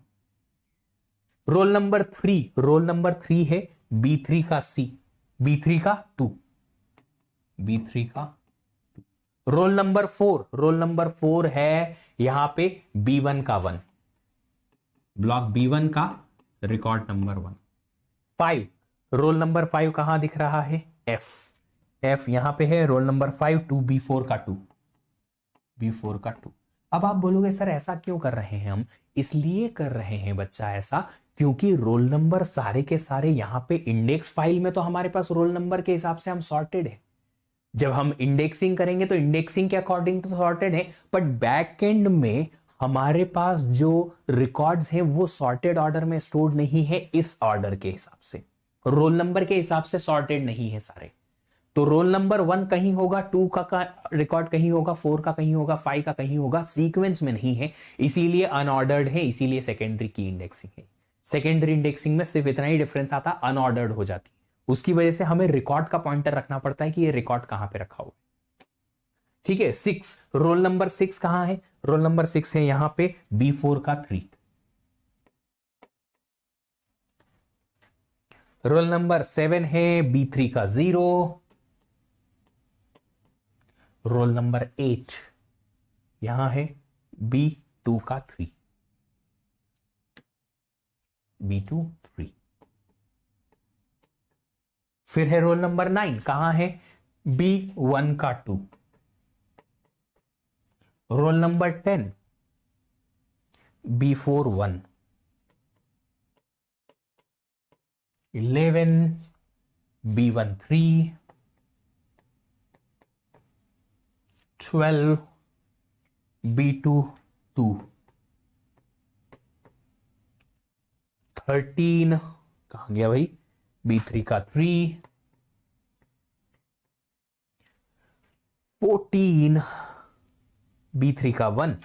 Roll number 3, roll number 3 है B3 का C, B3 का 2, B3 का। रोल नंबर 4, रोल नंबर 4 है यहां पे B1 का 1, ब्लॉक B1 का रिकॉर्ड नंबर 1। 5, रोल नंबर 5 कहां दिख रहा है, F, F यहां पे है रोल नंबर 5 2 B4 का 2, B4 का 2। अब आप बोलोगे सर ऐसा क्यों कर रहे हैं हम, इसलिए कर रहे हैं बच्चा ऐसा क्योंकि रोल नंबर सारे के सारे यहां पे इंडेक्स फाइल में तो हमारे पास रोल नंबर के हिसाब से हम सॉर्टेड है। जब हम इंडेक्सिंग करेंगे तो इंडेक्सिंग के अकॉर्डिंग तो सॉर्टेड है, बट बैक एंड में हमारे पास जो रिकॉर्ड्स हैं वो सॉर्टेड ऑर्डर में स्टोर्ड नहीं है, इस ऑर्डर के हिसाब से रोल नंबर के हिसाब से सॉर्टेड नहीं है सारे। तो रोल नंबर 1 कहीं होगा, 2 का रिकॉर्ड कहीं होगा, 4 का कहीं होगा, 5 का कहीं होगा, सीक्वेंस में नहीं है, इसीलिए अनऑर्डर्ड है, इसीलिए सेकेंडरी की इंडेक्सिंग है। सेकेंडरी इंडेक्सिंग में सिर्फ इतना ही डिफरेंस आता, अनऑर्डर्ड हो जाती, उसकी वजह से हमें रिकॉर्ड का पॉइंटर रखना पड़ता है कि ये रिकॉर्ड कहां पे रखा हुआ है। ठीक है। 6, रोल नंबर 6 कहां है, रोल नंबर 6 है यहां पे B4 का 3, रोल नंबर 7 है B3 का 0, रोल नंबर 8 यहां है B2 का 3, B2 3। फिर है रोल नंबर 9 कहां है B1 का 2, roll number 10 B4 1, 11 B1 3, 12 B2 2, 13 कहां गया भाई B3 का 3, 14, B3 का 1,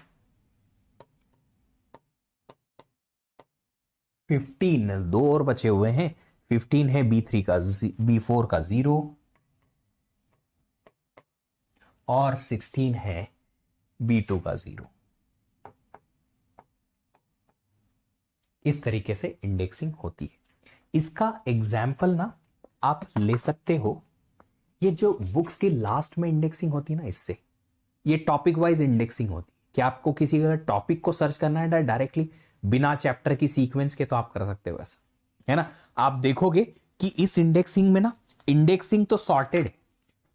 15, दो और बचे हुए हैं, 15 है B3 का B4 का 0 और 16 है B2 का 0। इस तरीके से इंडेक्सिंग होती है। इसका एग्जाम्पल ना आप ले सकते हो, ये जो बुक्स की लास्ट में इंडेक्सिंग होती है ना, इससे ये टॉपिक वाइज इंडेक्सिंग होती है कि आपको किसी अगर टॉपिक को सर्च करना है डायरेक्टली बिना चैप्टर की सीक्वेंस के, तो आप कर सकते हो ऐसा, है ना। आप देखोगे कि इस इंडेक्सिंग में ना, इंडेक्सिंग तो सॉर्टेड है,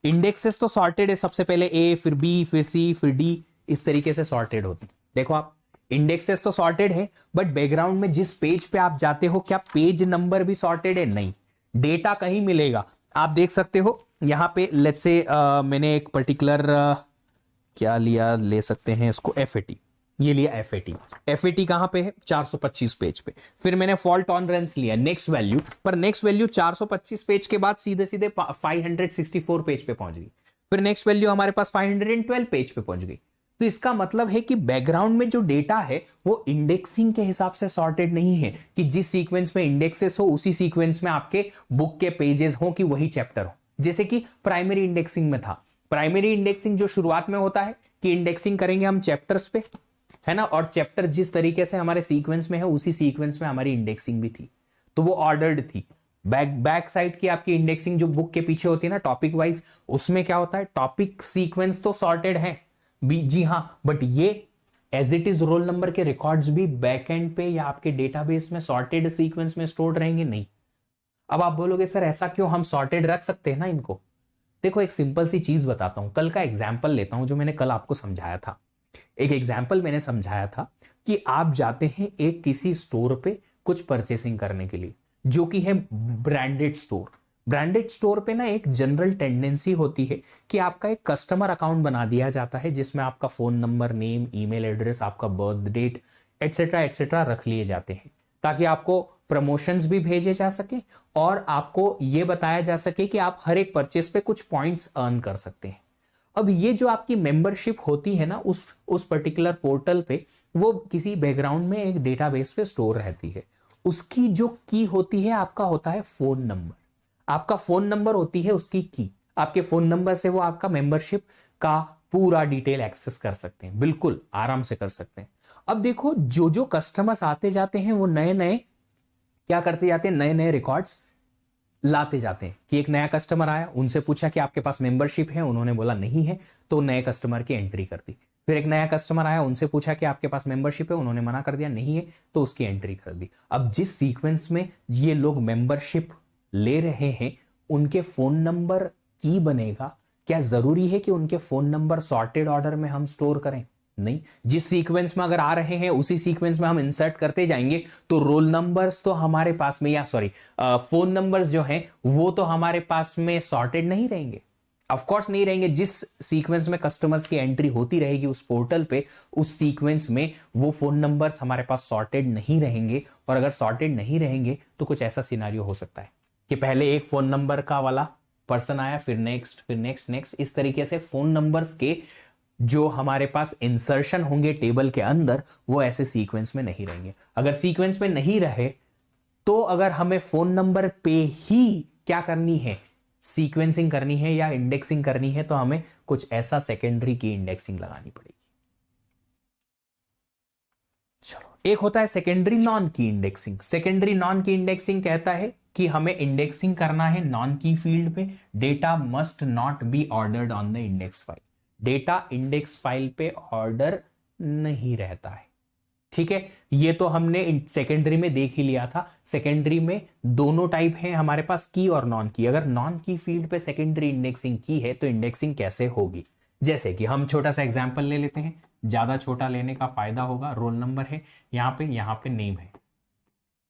इंडेक्सेस तो सॉर्टेड है, सबसे पहले ए फिर बी फिर सी फिर डी, इस तरीके से सॉर्टेड होती है। देखो आप, इंडेक्सेस तो सॉर्टेड है, बट बैकग्राउंड में जिस पेज पे आप जाते हो, क्या पेज नंबर भी सॉर्टेड है? नहीं, डेटा कहीं मिलेगा। आप देख सकते हो यहां पे, लेट्स से मैंने एक पर्टिकुलर क्या लिया, ले सकते हैं इसको FAT, ये लिया FAT कहां पे है? 425 पेज पे। फिर मैंने फॉल्ट टॉलरेंस लिया नेक्स्ट वैल्यू, पर नेक्स्ट वैल्यू 425 पेज के बाद सीधे सीधे 564 पेज पे पहुंच गई। फिर नेक्स्ट वैल्यू हमारे पास 512 पेज पे पहुंच गई। तो इसका मतलब है कि बैकग्राउंड में जो डेटा है वो इंडेक्सिंग के हिसाब से सॉर्टेड नहीं है, कि जिस सीक्वेंस में इंडेक्सेस हो उसी सीक्वेंस में आपके बुक के पेजेस हो, कि वही चैप्टर हो। जैसे कि प्राइमरी इंडेक्सिंग में था, प्राइमरी इंडेक्सिंग जो शुरुआत में होता है कि इंडेक्सिंग करेंगे हम चैप्टर्स पे, है ना, और चैप्टर जिस तरीके से हमारे सीक्वेंस में है उसी सीक्वेंस में हमारी इंडेक्सिंग भी थी, तो वो ऑर्डर्ड थी। बैक साइड की आपकी इंडेक्सिंग जो बुक के पीछे होती है ना टॉपिक वाइज, उसमें क्या होता है, टॉपिक सीक्वेंस तो सॉर्टेड है जी हाँ, बट ये as it is roll number के रिकॉर्ड्स भी बैक एंड पे या आपके डेटाबेस में सॉर्टेड सीक्वेंस में स्टोर्ड रहेंगे नहीं। अब आप बोलोगे सर ऐसा क्यों, हम सॉर्टेड रख सकते हैं ना इनको। देखो एक सिंपल सी चीज बताता हूं, कल का एग्जाम्पल लेता हूं जो मैंने कल आपको समझाया था। एक एग्जाम्पल मैंने समझाया था कि आप जाते हैं एक किसी स्टोर पे कुछ परचेसिंग करने के लिए, जो कि है ब्रांडेड स्टोर। ब्रांडेड स्टोर पे ना एक जनरल टेंडेंसी होती है कि आपका एक कस्टमर अकाउंट बना दिया जाता है, जिसमें आपका phone number, name, email address, आपका बर्थ डेट एटसेट्रा एटसेट्रा रख लिए जाते हैं, ताकि आपको प्रमोशंस भी भेजे जा सके और आपको ये बताया जा सके कि आप हर एक परचेस पे कुछ पॉइंट्स अर्न कर सकते हैं। अब ये जो आपकी मेंबरशिप होती है ना उस पर्टिकुलर पोर्टल पे, वो किसी बैकग्राउंड में एक डेटाबेस पे स्टोर रहती है। उसकी जो की होती है आपका होता है फोन नंबर, आपका फोन नंबर होती है उसकी की। आपके फोन नंबर से वो आपका मेंबरशिप का पूरा डिटेल एक्सेस कर सकते हैं, बिल्कुल आराम से कर सकते हैं। अब देखो जो जो कस्टमर्स आते जाते हैं वो नए नए क्या करते जाते हैं, नए नए रिकॉर्ड्स लाते जाते हैं। कि एक नया कस्टमर आया, उनसे पूछा कि आपके पास मेंबरशिप है, उन्होंने बोला नहीं है, तो नए कस्टमर की एंट्री कर दी। फिर एक नया कस्टमर आया, उनसे पूछा कि आपके पास मेंबरशिप है, उन्होंने मना कर दिया नहीं है, तो उसकी एंट्री कर दी। अब जिस सीक्वेंस में ये लोग मेंबरशिप ले रहे हैं उनके फोन नंबर की बनेगा, क्या जरूरी है कि उनके फोन नंबर सॉर्टेड ऑर्डर में हम स्टोर करें? नहीं, जिस सीक्वेंस में अगर आ रहे हैं उसी सीक्वेंस में हम इंसर्ट करते जाएंगे, तो रोल नंबर्स तो हमारे पास में, या सॉरी फोन नंबर्स जो हैं वो तो हमारे पास में सॉर्टेड नहीं रहेंगे, ऑफ कोर्स नहीं रहेंगे। जिस सीक्वेंस में कस्टमर्स की एंट्री होती रहेगी उस पोर्टल पे, उस सीक्वेंस में वो फोन नंबर्स हमारे पास सॉर्टेड नहीं रहेंगे। और अगर सॉर्टेड नहीं रहेंगे तो कुछ ऐसा सिनारियो हो सकता है कि पहले एक फोन नंबर का वाला पर्सन आया, फिर नेक्स्ट, फिर नेक्स्ट नेक्स्ट, इस तरीके से फोन नंबर्स के जो हमारे पास इंसर्शन होंगे टेबल के अंदर वो ऐसे सीक्वेंस में नहीं रहेंगे। अगर सीक्वेंस में नहीं रहे तो अगर हमें फोन नंबर पे ही क्या करनी है, सीक्वेंसिंग करनी है या इंडेक्सिंग करनी है, तो हमें कुछ ऐसा सेकेंडरी की इंडेक्सिंग लगानी पड़ेगी। चलो, एक होता है secondary non key indexing. Secondary non key indexing कहता है कि हमें इंडेक्सिंग करना है नॉन की फील्ड पे, data must not be ordered on the index file. Data index file पे ऑर्डर नहीं रहता है, ठीक है। ये तो हमने सेकेंडरी में देख ही लिया था। सेकेंडरी में दोनों टाइप हैं हमारे पास, की और नॉन की। अगर नॉन की फील्ड पे सेकेंडरी इंडेक्सिंग की है तो इंडेक्सिंग कैसे होगी, जैसे कि हम छोटा सा एग्जांपल ले लेते हैं, ज्यादा छोटा लेने का फायदा होगा। रोल नंबर है यहाँ पे नेम है।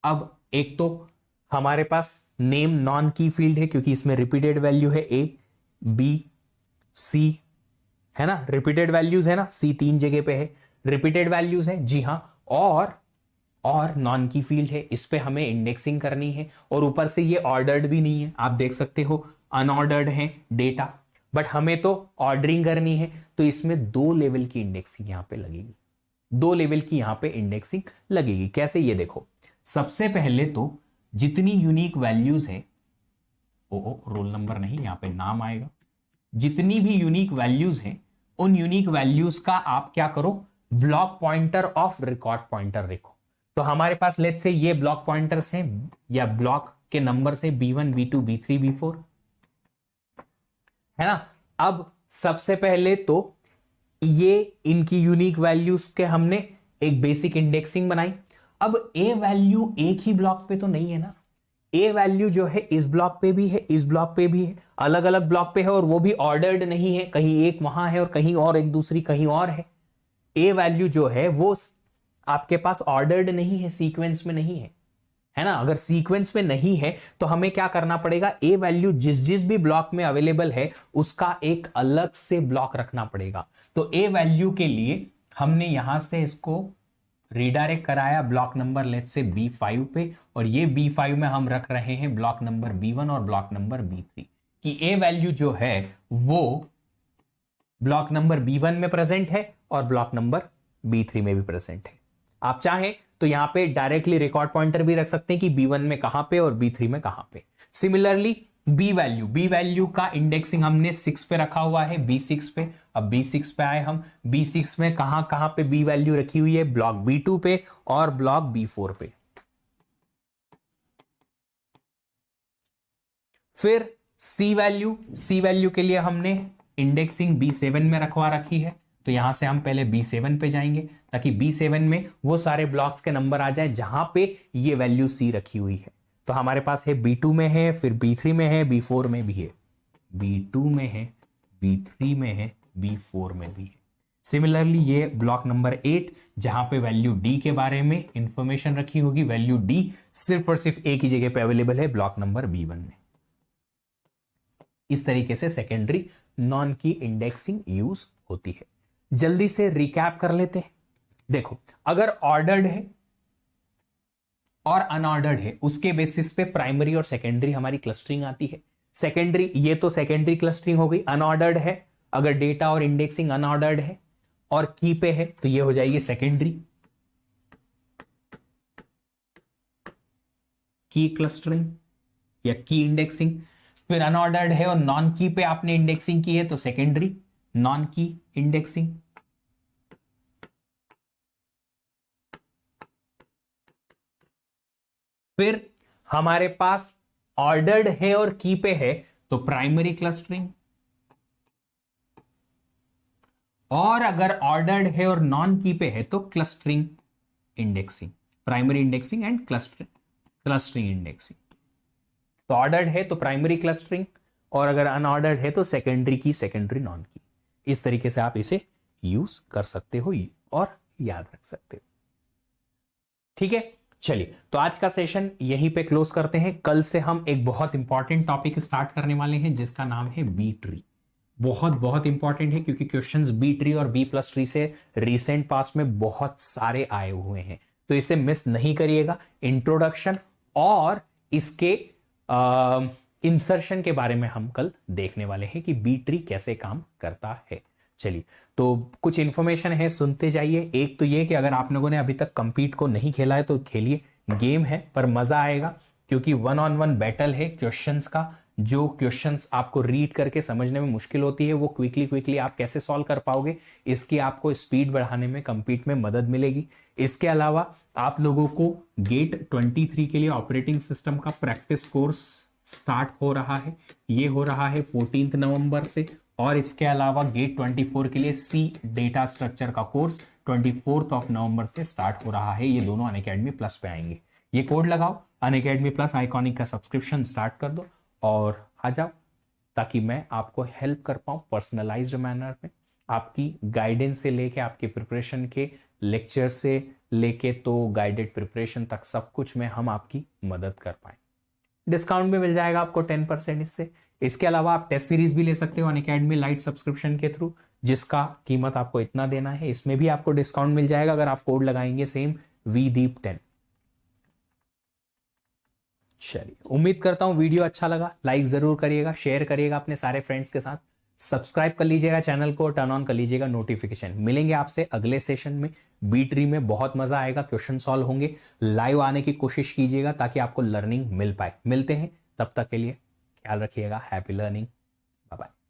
अब एक तो हमारे पास नेम नॉन की फील्ड है क्योंकि इसमें रिपीटेड वैल्यू है, A B C, है ना, रिपीटेड वैल्यूज है ना, C 3 जगह पे है, रिपीटेड वैल्यूज है जी हाँ। और और नॉन की फील्ड है, इस पे हमें इंडेक्सिंग करनी है, और ऊपर से ये ऑर्डर्ड भी नहीं है, आप देख सकते हो अनऑर्डर्ड है डेटा, बट हमें तो ऑर्डरिंग करनी है, तो इसमें 2 लेवल की इंडेक्सिंग यहां पे लगेगी, 2 लेवल की यहां पे इंडेक्सिंग लगेगी। कैसे, ये देखो, सबसे पहले तो जितनी यूनिक वैल्यूज है, रोल नंबर नहीं, यहां पे नाम आएगा, जितनी भी यूनिक वैल्यूज हैं उन यूनिक वैल्यूज का आप क्या करो, block pointer of record pointer लिखो। तो हमारे पास लेट्स से ये ब्लॉक पॉइंटर्स हैं या ब्लॉक के नंबर से B1 B2 B3 B4 है ना। अब सबसे पहले तो ये इनकी यूनिक वैल्यूज के हमने एक बेसिक इंडेक्सिंग बनाई। अब ए वैल्यू एक ही ब्लॉक पे तो नहीं है ना, ए वैल्यू जो है इस ब्लॉक पे भी है, इस ब्लॉक पे भी है, अलग अलग ब्लॉक पे है, और वो भी ऑर्डर्ड नहीं है, कहीं एक वहां है और कहीं और एक दूसरी कहीं और है। ए वैल्यू जो है वो आपके पास ऑर्डर्ड नहीं है, सीक्वेंस में नहीं है ना। अगर सीक्वेंस में नहीं है तो हमें क्या करना पड़ेगा, ए वैल्यू जिस जिस भी ब्लॉक में अवेलेबल है उसका एक अलग से ब्लॉक रखना पड़ेगा। तो ए वैल्यू के लिए हमने यहां से इसको रीडायरेक्ट कराया block number let's say B5 पे, और ये B5 में हम रख रहे हैं ब्लॉक नंबर B1 और ब्लॉक नंबर B3 कि ए वैल्यू जो है वो ब्लॉक नंबर B1 में प्रेजेंट है और ब्लॉक नंबर B3 में भी प्रेजेंट है। आप चाहें तो यहां पे डायरेक्टली रिकॉर्ड पॉइंटर भी रख सकते हैं कि B1 में कहां पे और B3 में कहां पे। सिमिलरली बी वैल्यू का इंडेक्सिंग हमने 6 पे रखा हुआ है, B6 पे। अब B6 पे आए हम, B6 में कहां पे बी वैल्यू रखी हुई है, ब्लॉक B2 पे और ब्लॉक B4 पे। फिर सी वैल्यू के लिए हमने इंडेक्सिंग B7 में रखवा रखी है, तो यहां से हम पहले B7 पे जाएंगे ताकि B7 में वो सारे ब्लॉक्स के नंबर आ जाए जहां पे ये वैल्यू C रखी हुई है। तो हमारे पास है B2 में है, फिर B3 में है, B4 में भी है, B2 में है, B3 में है, B4 में भी है। सिमिलरली ये ब्लॉक नंबर 8 जहां पे वैल्यू D के बारे में इंफॉर्मेशन रखी होगी, वैल्यू D सिर्फ और सिर्फ एक ही जगह पे अवेलेबल है, ब्लॉक नंबर B1 में। इस तरीके से secondary non key indexing use होती है। जल्दी से रिकैप कर लेते हैं। देखो, अगर ऑर्डर्ड है और अनऑर्डर्ड है उसके बेसिस पे प्राइमरी और सेकेंडरी हमारी क्लस्टरिंग आती है। सेकेंडरी, ये तो सेकेंडरी क्लस्टरिंग हो गई। अनऑर्डर्ड है, अगर डेटा और इंडेक्सिंग अनऑर्डर्ड है और की पे है तो ये हो जाएगी सेकेंडरी की क्लस्टरिंग या की इंडेक्सिंग। फिर अनऑर्डर्ड है और नॉन की पे आपने इंडेक्सिंग की है तो सेकेंडरी नॉन की इंडेक्सिंग। फिर हमारे पास ऑर्डर्ड है और की पे है तो प्राइमरी क्लस्टरिंग, और अगर ऑर्डर्ड है और नॉन की पे है तो clustering indexing, primary indexing and clustering indexing. तो ऑर्डर्ड है तो प्राइमरी क्लस्टरिंग, और अगर अनऑर्डर्ड है तो सेकेंडरी की, सेकेंडरी नॉन की। इस तरीके से आप इसे यूज कर सकते हो और याद रख सकते हो। ठीक है, चलिए तो आज का सेशन यहीं पे क्लोज करते हैं। कल से हम एक बहुत इंपॉर्टेंट टॉपिक स्टार्ट करने वाले हैं जिसका नाम है बी ट्री। बहुत बहुत इंपॉर्टेंट है क्योंकि क्वेश्चंस बी ट्री और बी प्लस ट्री से रिसेंट पास्ट में बहुत सारे आए हुए हैं, तो इसे मिस नहीं करिएगा। इंट्रोडक्शन और इसके इंसर्शन के बारे में हम कल देखने वाले हैं कि बी ट्री कैसे काम करता है। चलिए, तो कुछ इंफॉर्मेशन है, सुनते जाइए। एक तो ये कि अगर आप लोगों ने अभी तक कंपीट को नहीं खेला है तो खेलिए, गेम है पर मजा आएगा क्योंकि 1-on-1 बैटल है क्वेश्चंस का। जो क्वेश्चंस आपको रीड करके समझने में मुश्किल होती है वो क्विकली आप कैसे सॉल्व कर पाओगे, इसकी आपको स्पीड बढ़ाने में कंपीट में मदद मिलेगी। इसके अलावा आप लोगों को गेट 23 के लिए ऑपरेटिंग सिस्टम का प्रैक्टिस कोर्स स्टार्ट हो रहा है। ये हो रहा है 14 नवंबर से, और इसके अलावा गेट 24 के लिए सी डेटा स्ट्रक्चर का कोर्स 24 नवंबर से स्टार्ट हो रहा है। ये दोनों अनअकैडमी प्लस पे आएंगे। ये कोड लगाओ, अनअकैडमी प्लस आइकॉनिक का सब्सक्रिप्शन स्टार्ट कर दो और आ जाओ, ताकि मैं आपको हेल्प कर पाऊँ पर्सनलाइज्ड मैनर में। आपकी गाइडेंस से लेके आपके प्रिपरेशन के लेक्चर से लेके तो गाइडेड प्रिपरेशन तक सब कुछ में हम आपकी मदद कर पाए। डिस्काउंट भी मिल जाएगा आपको 10% इससे। इसके अलावा आप टेस्ट सीरीज भी ले सकते हो अनअकैडमी लाइट सब्सक्रिप्शन के थ्रू, जिसका कीमत आपको इतना देना है। इसमें भी आपको डिस्काउंट मिल जाएगा अगर आप कोड लगाएंगे सेम VDEEP10। चलिए, उम्मीद करता हूं वीडियो अच्छा लगा। लाइक जरूर करिएगा, शेयर करिएगा अपने सारे फ्रेंड्स के साथ, सब्सक्राइब कर लीजिएगा चैनल को, टर्न ऑन कर लीजिएगा नोटिफिकेशन। मिलेंगे आपसे अगले सेशन में। बी ट्री में बहुत मजा आएगा, क्वेश्चन सॉल्व होंगे। लाइव आने की कोशिश कीजिएगा ताकि आपको लर्निंग मिल पाए। मिलते हैं, तब तक के लिए ख्याल रखिएगा। Happy learning, bye bye.